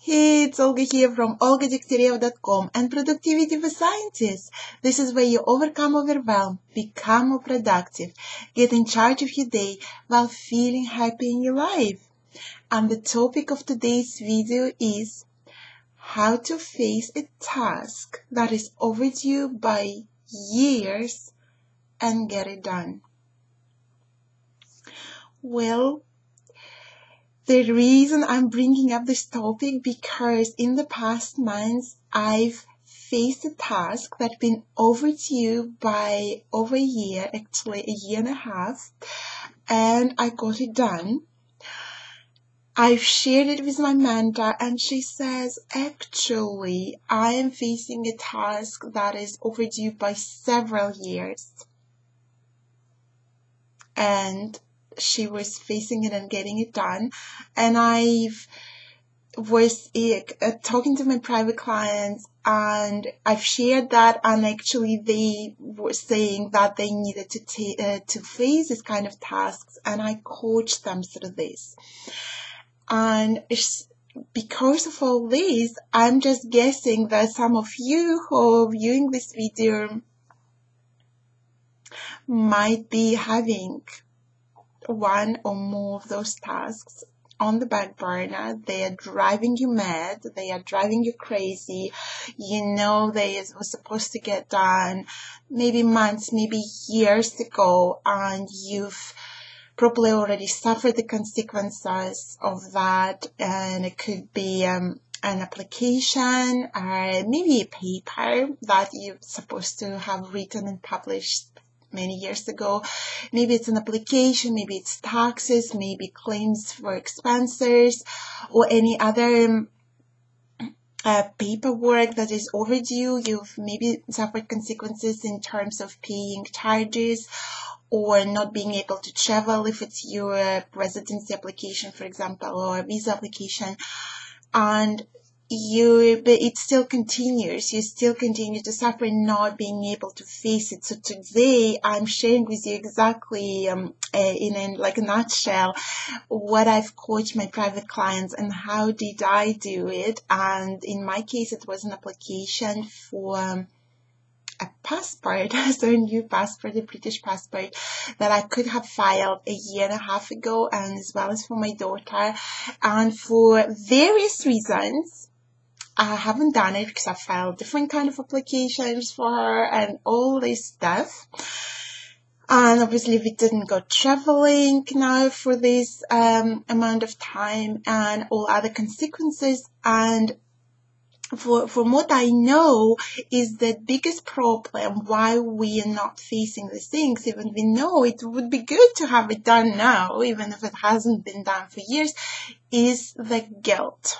Hey, it's Olga here from Degtyareva.com and Productivity for Scientists. This is where you overcome overwhelm, become more productive, get in charge of your day while feeling happy in your life. And the topic of today's video is how to face a task that is overdue by years and get it done. Well, the reason I'm bringing up this topic because in the past months, I've faced a task that's been overdue by over a year, actually a year and a half, and I got it done. I've shared it with my mentor and she says, actually, I am facing a task that is overdue by several years. And she was facing it and getting it done. And I was talking to my private clients and I've shared that, and actually they were saying that they needed to face this kind of tasks, and I coached them through this. And because of all this, I'm just guessing that some of you who are viewing this video might be having one or more of those tasks on the back burner. They are driving you mad. They are driving you crazy. You know they were supposed to get done maybe months, maybe years ago, and you've probably already suffered the consequences of that. And it could be an application or maybe a paper that you're supposed to have written and published many years ago. Maybe it's an application, maybe it's taxes, maybe claims for expenses, or any other paperwork that is overdue. You've maybe suffered consequences in terms of paying charges or not being able to travel if it's your residency application, for example, or a visa application. And but it still continues. You still continue to suffer not being able to face it. So today I'm sharing with you exactly in a nutshell what I've coached my private clients and how did I do it. And in my case, it was an application for a passport, so a new passport, a British passport that I could have filed a year and a half ago, and as well as for my daughter. And for various reasons, I haven't done it because I filed different kind of applications for her and all this stuff. And obviously we didn't go traveling now for this amount of time and all other consequences. And from what I know is the biggest problem why we are not facing these things, even we know it would be good to have it done now, even if it hasn't been done for years, is the guilt.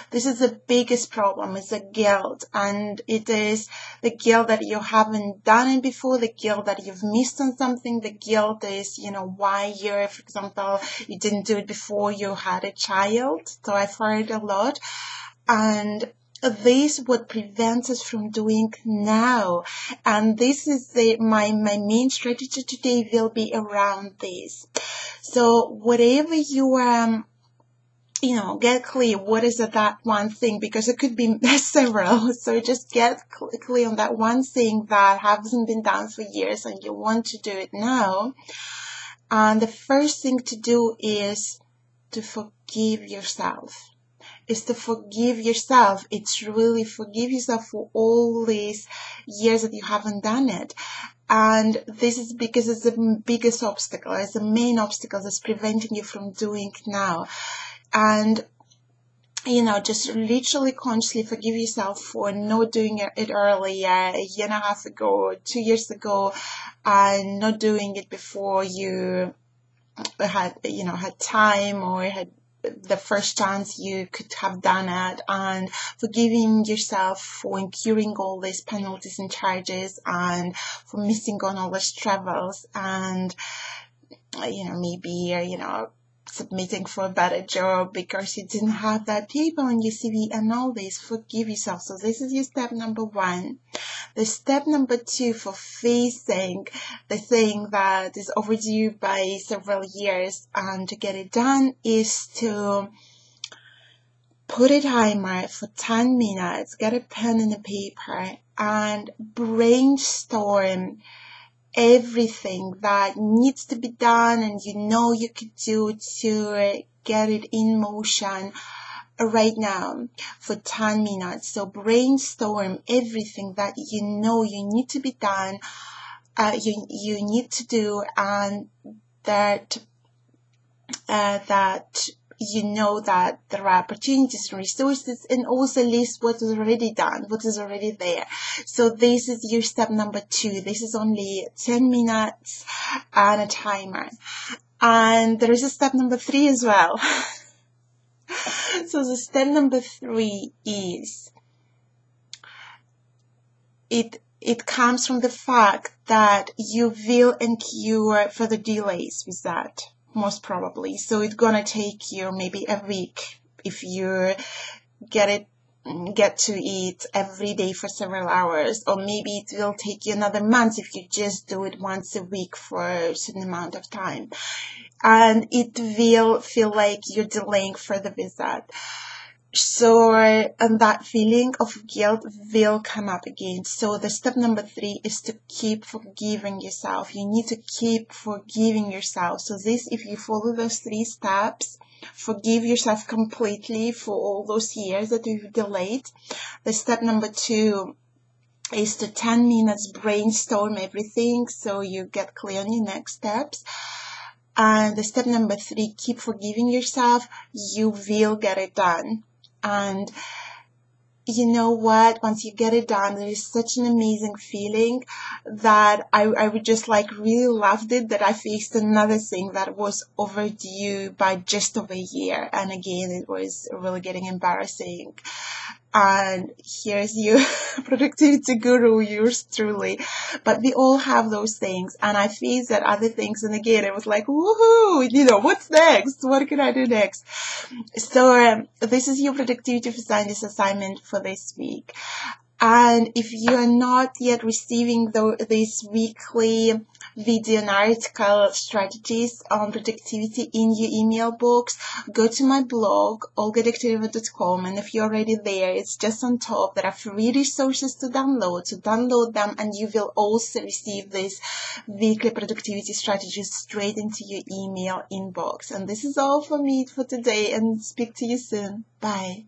This is the biggest problem, is the guilt, and it is the guilt that you haven't done it before, the guilt that you've missed on something, the guilt is, why you're, for example, you didn't do it before you had a child. So I've heard a lot, and this is what prevents us from doing now. And this is my main strategy today will be around this. So whatever you get clear what is that one thing, because it could be several. So just get clear on that one thing that hasn't been done for years and you want to do it now. And the first thing to do is to forgive yourself. It's to forgive yourself. It's really forgive yourself for all these years that you haven't done it. And this is because it's the biggest obstacle, it's the main obstacle that's preventing you from doing it now. And, just literally consciously forgive yourself for not doing it earlier, a year and a half ago, 2 years ago, and not doing it before you had time or had the first chance you could have done it, and forgiving yourself for incurring all these penalties and charges and for missing on all those travels and, maybe, submitting for a better job because you didn't have that paper on your CV and all this. Forgive yourself. So this is your step number one. The step number two for facing the thing that is overdue by several years and to get it done is to put a timer for 10 minutes, get a pen and a paper, and brainstorm everything that needs to be done and you could do to get it in motion right now for 10 minutes. So brainstorm everything that you need to be done, you need to do, and that that there are opportunities and resources, and also list what is already done, what is already there. So this is your step number 2. This is only 10 minutes and a timer. And there is a step number 3 as well. So the step number 3 is, it comes from the fact that you will incur further delays with that, most probably. So it's gonna take you maybe a week if you get to eat every day for several hours, or maybe it will take you another month if you just do it once a week for a certain amount of time, and it will feel like you're delaying further with that. So, and that feeling of guilt will come up again. So the step number 3 is to keep forgiving yourself. You need to keep forgiving yourself. So this, if you follow those 3 steps, forgive yourself completely for all those years that you've delayed. The step number 2 is to 10 minutes brainstorm everything so you get clear on your next steps. And the step number 3, keep forgiving yourself. You will get it done. And you know what? Once you get it done, there is such an amazing feeling that I would just really loved it, that I faced another thing that was overdue by just over a year. And again, it was really getting embarrassing. And here's you, productivity guru, yours truly. But we all have those things. And I faced that other things. And again, it was like, woohoo, what's next? What can I do next? So this is your productivity for scientist assignment for this week. And if you are not yet receiving these weekly video and article strategies on productivity in your email box, go to my blog, olga.degtyareva.com, and if you're already there, it's just on top. There are free resources to download. So download them, and you will also receive these weekly productivity strategies straight into your email inbox. And this is all for me for today, and speak to you soon. Bye.